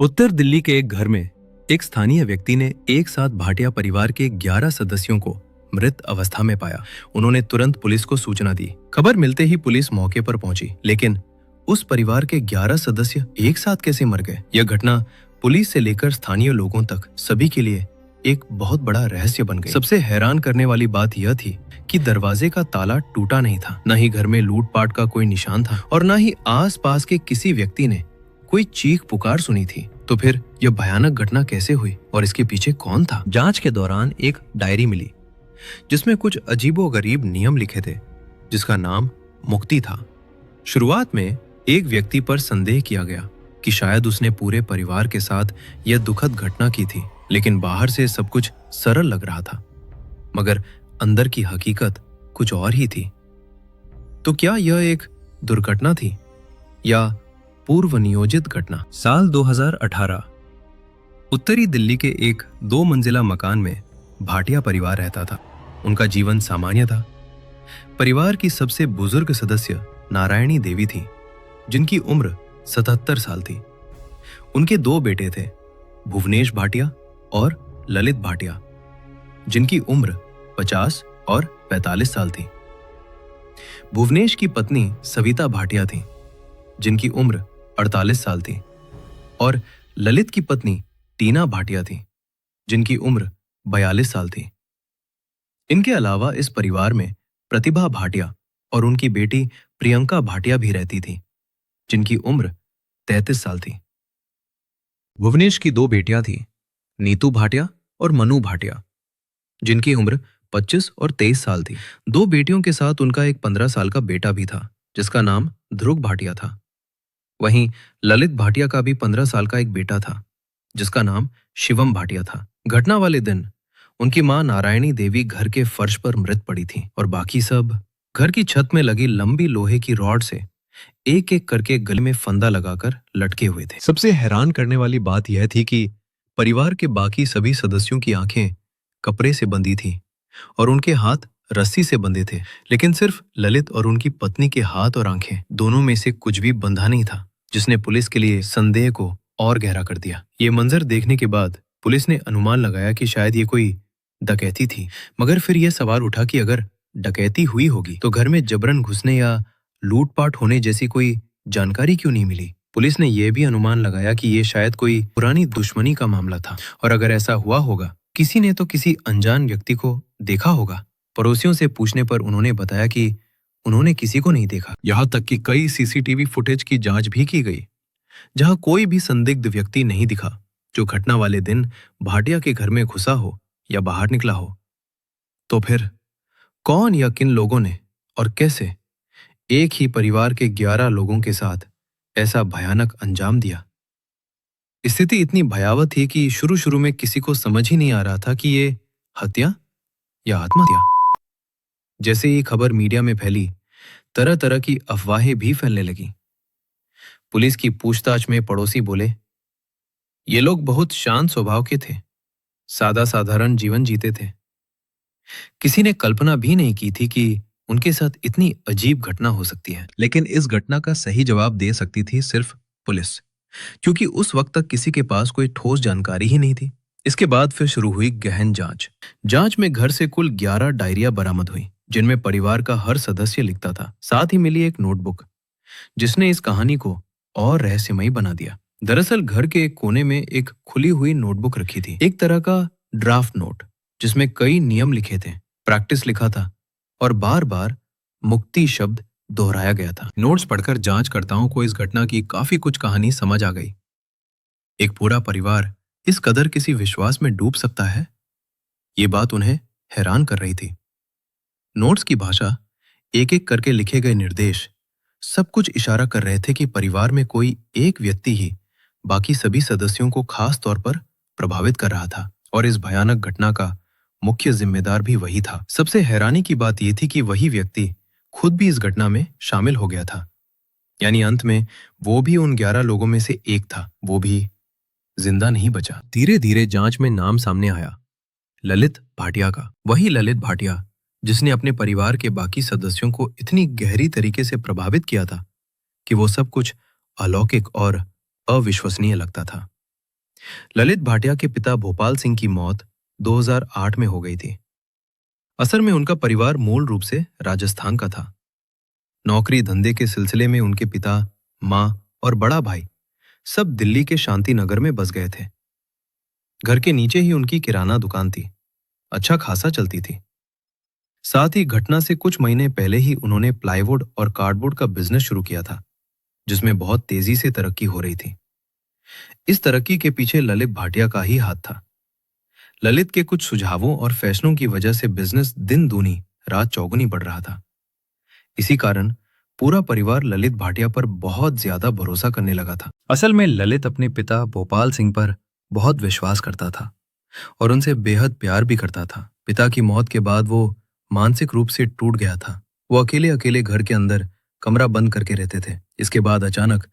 उत्तर दिल्ली के एक घर में एक स्थानीय व्यक्ति ने एक साथ भाटिया परिवार के 11 सदस्यों को मृत अवस्था में पाया। उन्होंने तुरंत पुलिस को सूचना दी। खबर मिलते ही पुलिस मौके पर पहुंची, लेकिन उस परिवार के 11 सदस्य एक साथ कैसे मर गए? यह घटना पुलिस से लेकर स्थानीय लोगों तक सभी के लिए एक बहुत बड़ा रहस्य बन गई। सबसे हैरान करने वाली बात यह थी कि दरवाजे का ताला टूटा नहीं था, न ही घर में लूटपाट का कोई निशान था और न ही आसपास के किसी व्यक्ति ने कोई चीख पुकार सुनी थी। तो फिर यह भयानक घटना कैसे हुई और इसके पीछे कौन था? जांच के दौरान एक डायरी मिली जिसमें कुछ अजीबोगरीब नियम लिखे थे, जिसका नाम मुक्ति था। शुरुआत में एक व्यक्ति पर संदेह किया गया कि शायद उसने पूरे परिवार के साथ यह दुखद घटना की थी, लेकिन बाहर से सब कुछ सरल लग रहा था, मगर अंदर की हकीकत कुछ और ही थी। तो क्या यह एक दुर्घटना थी या पूर्व नियोजित घटना? साल 2018 उत्तरी दिल्ली के एक 2 मंजिला मकान में भाटिया परिवार रहता था। उनका जीवन सामान्य था। परिवार की सबसे बुजुर्ग सदस्य नारायणी देवी थी, जिनकी उम्र 77 साल थी। उनके 2 बेटे थे, भुवनेश भाटिया और ललित भाटिया, जिनकी उम्र 50 और 45 साल थी। भुवनेश की पत्नी सविता भाटिया थी, जिनकी उम्र 48 साल थी, और ललित की पत्नी टीना भाटिया थी, जिनकी उम्र 42 साल थी। इनके अलावा इस परिवार में प्रतिभा भाटिया और उनकी बेटी प्रियंका भाटिया भी रहती थी, जिनकी उम्र 33 साल थी। भुवनेश की 2 बेटियां थीं, नीतू भाटिया और मनु भाटिया, जिनकी उम्र 25 और 23 साल थी। 2 बेटियों के साथ उनका एक 15 साल का बेटा भी था, जिसका नाम ध्रुव भाटिया था। वहीं ललित भाटिया का भी 15 साल का एक बेटा था, जिसका नाम शिवम भाटिया था। घटना वाले दिन उनकी मां नारायणी देवी घर के फर्श पर मृत पड़ी थी और बाकी सब घर की छत में लगी लंबी लोहे की रॉड से एक एक करके गले में फंदा लगाकर लटके हुए थे। सबसे हैरान करने वाली बात यह थी कि परिवार के बाकी सभी सदस्यों की आंखें कपड़े से बंधी थी और उनके हाथ रस्सी से बंधे थे, लेकिन सिर्फ ललित और उनकी पत्नी के हाथ और आंखें, दोनों में से कुछ भी बंधा नहीं था, जिसने पुलिस के लिए संदेह को और गहरा कर दिया। ये मंजर देखने के बाद पुलिस ने अनुमान लगाया कि शायद ये कोई डकैती थी, मगर फिर यह सवाल उठा कि अगर डकैती हुई होगी तो घर में जबरन घुसने या लूटपाट होने जैसी कोई जानकारी क्यों नहीं मिली? पुलिस ने यह भी अनुमान लगाया कि ये शायद कोई पुरानी दुश्मनी का मामला था, और अगर ऐसा हुआ होगा, किसी ने तो किसी अनजान व्यक्ति को देखा होगा। पड़ोसियों से पूछने पर उन्होंने बताया कि उन्होंने किसी को नहीं देखा। यहाँ तक कि कई सीसीटीवी फुटेज की जांच भी की गई, जहां कोई भी संदिग्ध व्यक्ति नहीं दिखा जो घटना वाले दिन भाटिया के घर में घुसा हो या बाहर निकला हो। तो फिर कौन या किन लोगों ने और कैसे एक ही परिवार के 11 लोगों के साथ ऐसा भयानक अंजाम दिया? स्थिति इतनी भयावह थी कि शुरू में किसी को समझ ही नहीं आ रहा था कि ये हत्या या आत्महत्या। जैसे ही खबर मीडिया में फैली, तरह तरह की अफवाहें भी फैलने लगी। पुलिस की पूछताछ में पड़ोसी बोले, ये लोग बहुत शांत स्वभाव के थे, सादा साधारण जीवन जीते थे। किसी ने कल्पना भी नहीं की थी कि उनके साथ इतनी अजीब घटना हो सकती है। लेकिन इस घटना का सही जवाब दे सकती थी सिर्फ पुलिस, क्योंकि उस वक्त तक किसी के पास कोई ठोस जानकारी ही नहीं थी। इसके बाद फिर शुरू हुई गहन जांच में घर से कुल 11 डायरिया बरामद हुई, जिनमें परिवार का हर सदस्य लिखता था। साथ ही मिली एक नोटबुक, जिसने इस कहानी को और रहस्यमयी बना दिया। दरअसल घर के एक कोने में एक खुली हुई नोटबुक रखी थी, एक तरह का ड्राफ्ट नोट, जिसमें कई नियम लिखे थे, प्रैक्टिस लिखा था और बार बार मुक्ति शब्द दोहराया गया था। नोट्स पढ़कर जांचकर्ताओं को इस घटना की काफी कुछ कहानी समझ आ गई। एक पूरा परिवार इस कदर किसी विश्वास में डूब सकता है, ये बात उन्हें हैरान कर रही थी। नोट्स की भाषा, एक एक करके लिखे गए निर्देश, सब कुछ इशारा कर रहे थे कि परिवार में कोई एक व्यक्ति ही बाकी सभी सदस्यों को खास तौर पर प्रभावित कर रहा था, और इस भयानक घटना का मुख्य जिम्मेदार भी वही था। सबसे हैरानी की बात यह थी कि वही व्यक्ति खुद भी इस घटना में शामिल हो गया था, यानी अंत में वो भी उन 11 लोगों में से एक था, वो भी जिंदा नहीं बचा। धीरे धीरे जांच में नाम सामने आया ललित भाटिया का, वही ललित भाटिया जिसने अपने परिवार के बाकी सदस्यों को इतनी गहरी तरीके से प्रभावित किया था कि वो सब कुछ अलौकिक और अविश्वसनीय लगता था। ललित भाटिया के पिता भोपाल सिंह की मौत 2008 में हो गई थी। असल में उनका परिवार मूल रूप से राजस्थान का था। नौकरी धंधे के सिलसिले में उनके पिता, माँ और बड़ा भाई सब दिल्ली के शांति नगर में बस गए थे। घर के नीचे ही उनकी किराना दुकान थी, अच्छा खासा चलती थी। साथ ही घटना से कुछ महीने पहले ही उन्होंने प्लाईवुड और कार्डबोर्ड का बिजनेस शुरू किया था, जिसमें बहुत तेजी से तरक्की हो रही थी। इस तरक्की के पीछे ललित भाटिया का ही हाथ था। ललित के कुछ सुझावों और फैसलों की वजह से बिजनेस दिन दूनी रात चौगुनी बढ़ रहा था। इसी कारण पूरा परिवार ललित भाटिया पर बहुत ज्यादा भरोसा करने लगा था। असल में ललित अपने पिता भोपाल सिंह पर बहुत विश्वास करता था और उनसे बेहद प्यार भी करता था। पिता की मौत के बाद वो मानसिक रूप से टूट गया था। वो अकेले अकेले घर के अंदर कमरा बंद करके रहते थे। इसके बाद अचानक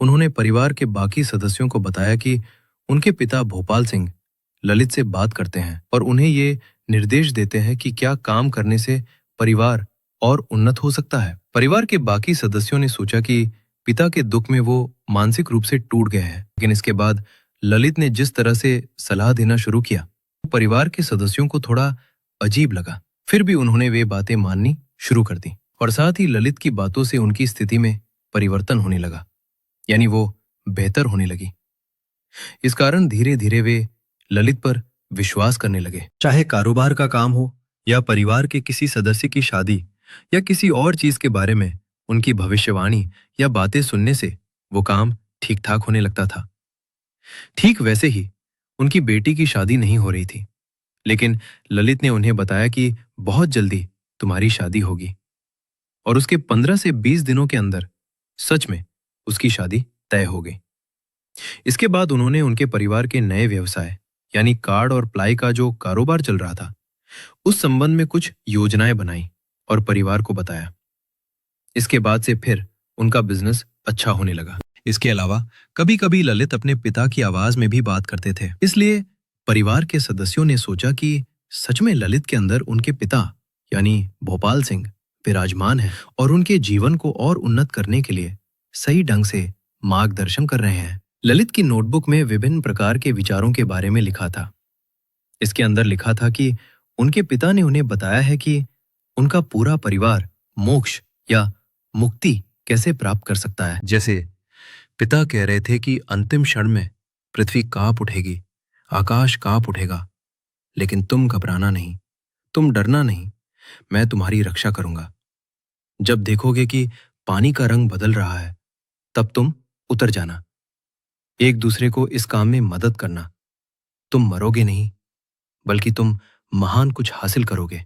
उन्होंने परिवार के बाकी सदस्यों को बताया कि उनके पिता भोपाल सिंह ललित से बात करते हैं और उन्हें ये निर्देश देते हैं कि क्या काम करने से परिवार और उन्नत हो सकता है। परिवार के बाकी सदस्यों ने सोचा कि पिता के दुख में वो मानसिक रूप से टूट गए हैं, लेकिन इसके बाद ललित ने जिस तरह से सलाह देना शुरू किया, परिवार के सदस्यों को थोड़ा अजीब लगा। फिर भी उन्होंने वे बातें माननी शुरू कर दी और साथ ही ललित की बातों से उनकी स्थिति में परिवर्तन होने लगा, यानी वो बेहतर होने लगी। इस कारण धीरे धीरे वे ललित पर विश्वास करने लगे। चाहे कारोबार का काम हो या परिवार के किसी सदस्य की शादी या किसी और चीज के बारे में उनकी भविष्यवाणी या बातें सुनने से वो काम ठीक ठाक होने लगता था। ठीक वैसे ही उनकी बेटी की शादी नहीं हो रही थी, लेकिन ललित ने उन्हें बताया कि बहुत जल्दी तुम्हारी शादी होगी और उसके 15 से 20 दिनों के अंदर सच में उसकी शादी तय हो गई। इसके बाद उन्होंने उनके परिवार के नए व्यवसाय यानी कार्ड और प्लाई का जो कारोबार चल रहा था, उस संबंध में कुछ योजनाएं बनाई और परिवार को बताया। इसके बाद से फिर उनका बिजनेस अच्छा होने लगा। इसके अलावा कभी कभी ललित अपने पिता की आवाज में भी बात करते थे। इसलिए परिवार के सदस्यों ने सोचा कि सच में ललित के अंदर उनके पिता यानी भोपाल सिंह विराजमान हैं और उनके जीवन को और उन्नत करने के लिए सही ढंग से मार्गदर्शन कर रहे हैं। ललित की नोटबुक में विभिन्न प्रकार के विचारों के बारे में लिखा था। इसके अंदर लिखा था कि उनके पिता ने उन्हें बताया है कि उनका पूरा परिवार मोक्ष या मुक्ति कैसे प्राप्त कर सकता है। जैसे पिता कह रहे थे कि अंतिम क्षण में पृथ्वी कांप उठेगी, आकाश कांप उठेगा, लेकिन तुम घबराना नहीं, तुम डरना नहीं, मैं तुम्हारी रक्षा करूंगा। जब देखोगे कि पानी का रंग बदल रहा है, तब तुम उतर जाना। एक दूसरे को इस काम में मदद करना। तुम मरोगे नहीं, बल्कि तुम महान कुछ हासिल करोगे।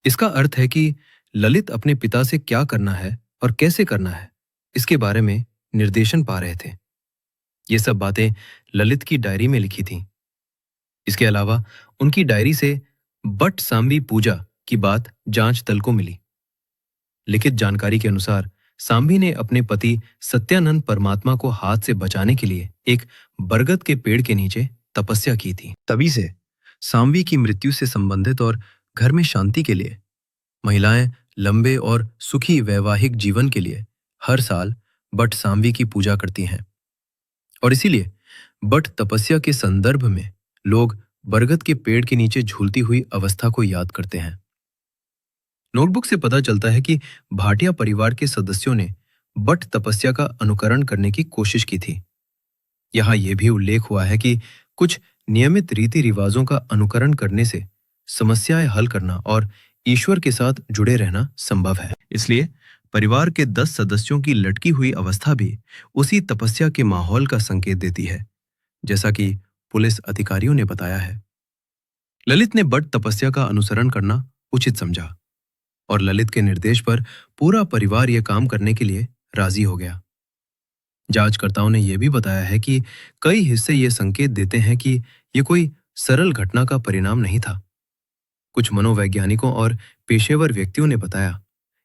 इसका अर्थ है कि ललित अपने पिता से क्या करना है और कैसे करना है, इसके बारे में निर्देशन पा रहे थे। ये सब बातें ललित की डायरी में लिखी थीं। इसके अलावा उनकी डायरी से बट सांबी पूजा की बात जांच दल को मिली। लिखित जानकारी के अनुसार सांबी ने अपने पति सत्यानंद परमात्मा को हाथ से बचाने के लिए एक बरगद के पेड़ के नीचे तपस्या की थी। तभी से सांबी की मृत्यु से संबंधित और घर में शांति के लिए महिलाएं लंबे और सुखी वैवाहिक जीवन के लिए हर साल बट सांबी की पूजा करती हैं और इसीलिए बट तपस्या के संदर्भ में लोग बरगद के पेड़ के नीचे झूलती हुई अवस्था को याद करते हैं। नोटबुक से पता चलता है कि भाटिया परिवार के सदस्यों ने बट तपस्या का अनुकरण करने की कोशिश की थी। यहाँ यह भी उल्लेख हुआ है कि कुछ नियमित रीति रिवाजों का अनुकरण करने से समस्याएं हल करना और ईश्वर के साथ जुड़े रहना संभव है। इसलिए परिवार के 10 सदस्यों की लटकी हुई अवस्था भी उसी तपस्या के माहौल का संकेत देती है, जैसा कि पुलिस अधिकारियों ने बताया है। ललित ने बट तपस्या का अनुसरण करना उचित समझा और ललित के निर्देश पर पूरा परिवार यह काम करने के लिए राजी हो गया। जांचकर्ताओं ने यह भी बताया है कि कई हिस्से ये संकेत देते हैं कि यह कोई सरल घटना का परिणाम नहीं था। कुछ मनोवैज्ञानिकों और पेशेवर व्यक्तियों ने बताया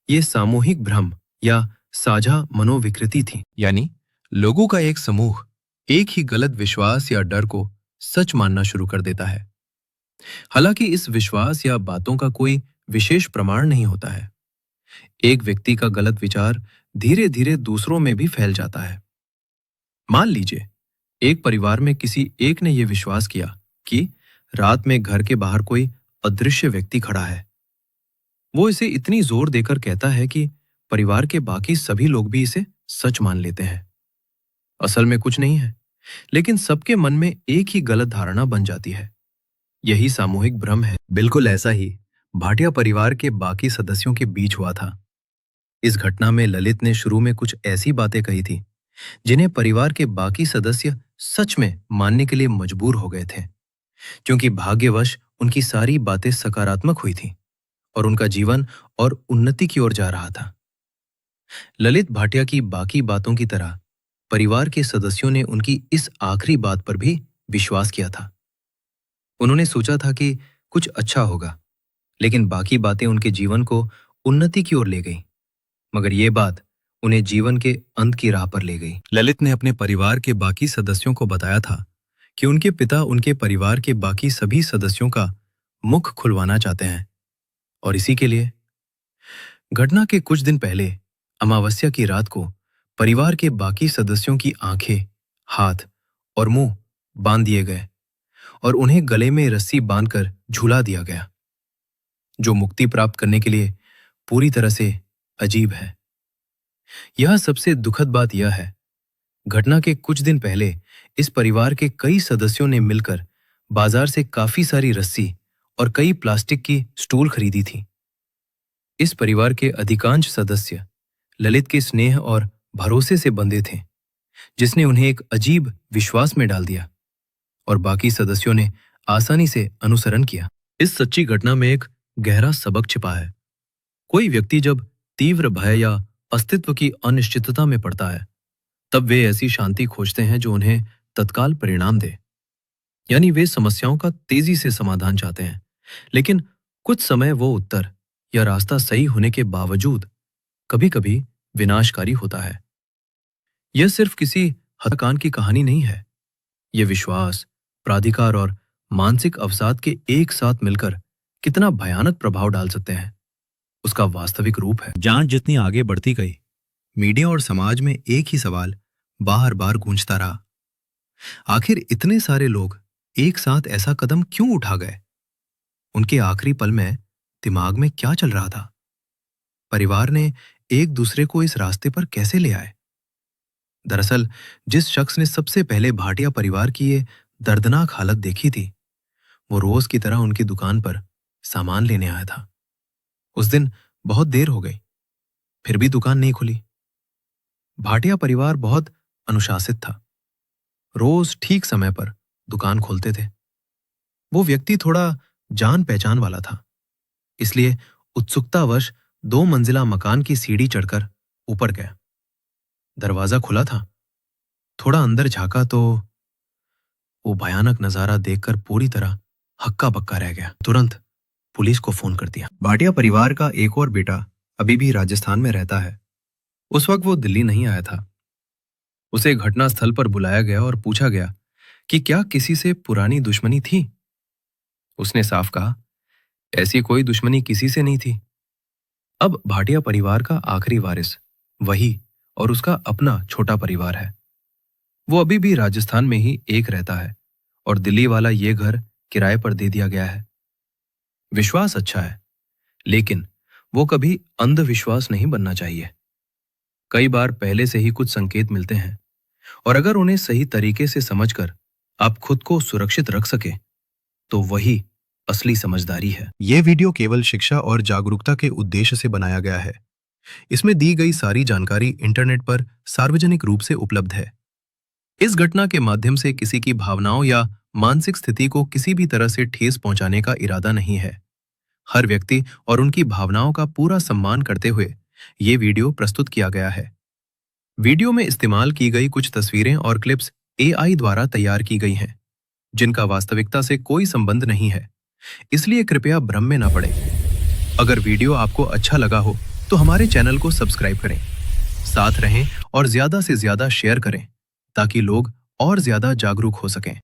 ये सामूहिक भ्रम या साझा मनोविकृति थी, यानी लोगों का एक समूह एक ही गलत विश्वास या डर को सच मानना शुरू कर देता है। हालांकि इस विश्वास या बातों का कोई विशेष प्रमाण नहीं होता है। एक व्यक्ति का गलत विचार धीरे धीरे दूसरों में भी फैल जाता है। मान लीजिए एक परिवार में किसी एक ने यह विश्वास किया कि रात में घर के बाहर कोई अदृश्य व्यक्ति खड़ा है। वो इसे इतनी जोर देकर कहता है कि परिवार के बाकी सभी लोग भी इसे सच मान लेते हैं। असल में कुछ नहीं है, लेकिन सबके मन में एक ही गलत धारणा बन जाती है। यही सामूहिक भ्रम है। बिल्कुल ऐसा ही भाटिया परिवार के बाकी सदस्यों के बीच हुआ था। इस घटना में ललित ने शुरू में कुछ ऐसी बातें कही थी जिन्हें परिवार के बाकी सदस्य सच में मानने के लिए मजबूर हो गए थे, क्योंकि भाग्यवश उनकी सारी बातें सकारात्मक हुई थी और उनका जीवन और उन्नति की ओर जा रहा था। ललित भाटिया की बाकी बातों की तरह परिवार के सदस्यों ने उनकी इस आखिरी बात पर भी विश्वास किया था। उन्होंने सोचा था कि कुछ अच्छा होगा, लेकिन बाकी बातें उनके जीवन को उन्नति की ओर ले गई, मगर ये बात उन्हें जीवन के अंत की राह पर ले गई। ललित ने अपने परिवार के बाकी सदस्यों को बताया था कि उनके पिता उनके परिवार के बाकी सभी सदस्यों का मुख खुलवाना चाहते हैं, और इसी के लिए घटना के कुछ दिन पहले अमावस्या की रात को परिवार के बाकी सदस्यों की आंखें, हाथ और मुंह बांध दिए गए और उन्हें गले में रस्सी बांधकर झूला दिया गया, जो मुक्ति प्राप्त करने के लिए पूरी तरह से अजीब है। यह सबसे दुखद बात यह है, घटना के कुछ दिन पहले इस परिवार के कई सदस्यों ने मिलकर बाजार से काफी सारी रस्सी और कई प्लास्टिक की स्टूल खरीदी थी। इस परिवार के अधिकांश सदस्य ललित के स्नेह और भरोसे से बंधे थे, जिसने उन्हें एक अजीब विश्वास में डाल दिया, और बाकी सदस्यों ने आसानी से अनुसरण किया। इस सच्ची घटना में एक गहरा सबक छिपा है। कोई व्यक्ति जब तीव्र भय या अस्तित्व की अनिश्चितता में पड़ता है, तब वे ऐसी शांति खोजते हैं जो उन्हें तत्काल परिणाम दे। यानी वे समस्याओं का तेजी से समाधान चाहते हैं, लेकिन कुछ समय वो उत्तर या रास्ता सही होने के बावजूद कभी कभी विनाशकारी होता है। यह सिर्फ किसी हत्याकांड की कहानी नहीं है। यह विश्वास, प्राधिकार और मानसिक अवसाद के एक साथ मिलकर कितना भयानक प्रभाव डाल सकते हैं, उसका वास्तविक रूप है। जांच जितनी आगे बढ़ती गई, मीडिया और समाज में एक ही सवाल बार बार गूंजता रहा, आखिर इतने सारे लोग एक साथ ऐसा कदम क्यों उठा गए? उनके आखिरी पल में दिमाग में क्या चल रहा था? परिवार ने एक दूसरे को इस रास्ते पर कैसे ले आए? दरअसल जिस शख्स ने सबसे पहले भाटिया परिवार की ये दर्दनाक हालत देखी थी, वो रोज की तरह उनकी दुकान पर सामान लेने आया था। उस दिन बहुत देर हो गई, फिर भी दुकान नहीं खुली। भाटिया परिवार बहुत अनुशासित था, रोज ठीक समय पर दुकान खोलते थे। वो व्यक्ति थोड़ा जान पहचान वाला था, इसलिए उत्सुकतावश 2 मंजिला मकान की सीढ़ी चढ़कर ऊपर गया। दरवाजा खुला था। थोड़ा अंदर झांका तो वो भयानक नजारा देखकर पूरी तरह हक्का बक्का रह गया। तुरंत पुलिस को फोन कर दिया। भाटिया परिवार का एक और बेटा अभी भी राजस्थान में रहता है। उस वक्त वो दिल्ली नहीं आया था। उसे घटना स्थल पर बुलाया गया और पूछा गया कि क्या किसी से पुरानी दुश्मनी थी। उसने साफ कहा, ऐसी कोई दुश्मनी किसी से नहीं थी। अब भाटिया परिवार का आखिरी वारिस वही और उसका अपना छोटा परिवार है। वो अभी भी राजस्थान में ही एक रहता है और दिल्ली वाला ये घर किराए पर दे दिया गया है। विश्वास अच्छा है, लेकिन वो कभी अंधविश्वास नहीं बनना चाहिए। कई बार पहले से ही कुछ संकेत मिलते हैं, और अगर उन्हें सही तरीके से समझकर आप खुद को सुरक्षित रख सके, तो वही असली समझदारी है। यह वीडियो केवल शिक्षा और जागरूकता के उद्देश्य से बनाया गया है। इसमें दी गई सारी जानकारी इंटरनेट पर सार्वजनिक रूप से उपलब्ध है। इस घटना के माध्यम से किसी की भावनाओं या मानसिक स्थिति को किसी भी तरह से ठेस पहुंचाने का इरादा नहीं है। हर व्यक्ति और उनकी भावनाओं का पूरा सम्मान करते हुए ये वीडियो प्रस्तुत किया गया है। वीडियो में इस्तेमाल की गई कुछ तस्वीरें और क्लिप्स AI द्वारा तैयार की गई हैं, जिनका वास्तविकता से कोई संबंध नहीं है, इसलिए कृपया भ्रम में न पड़े। अगर वीडियो आपको अच्छा लगा हो तो हमारे चैनल को सब्सक्राइब करें, साथ रहें और ज्यादा से ज्यादा शेयर करें, ताकि लोग और ज्यादा जागरूक हो सकें।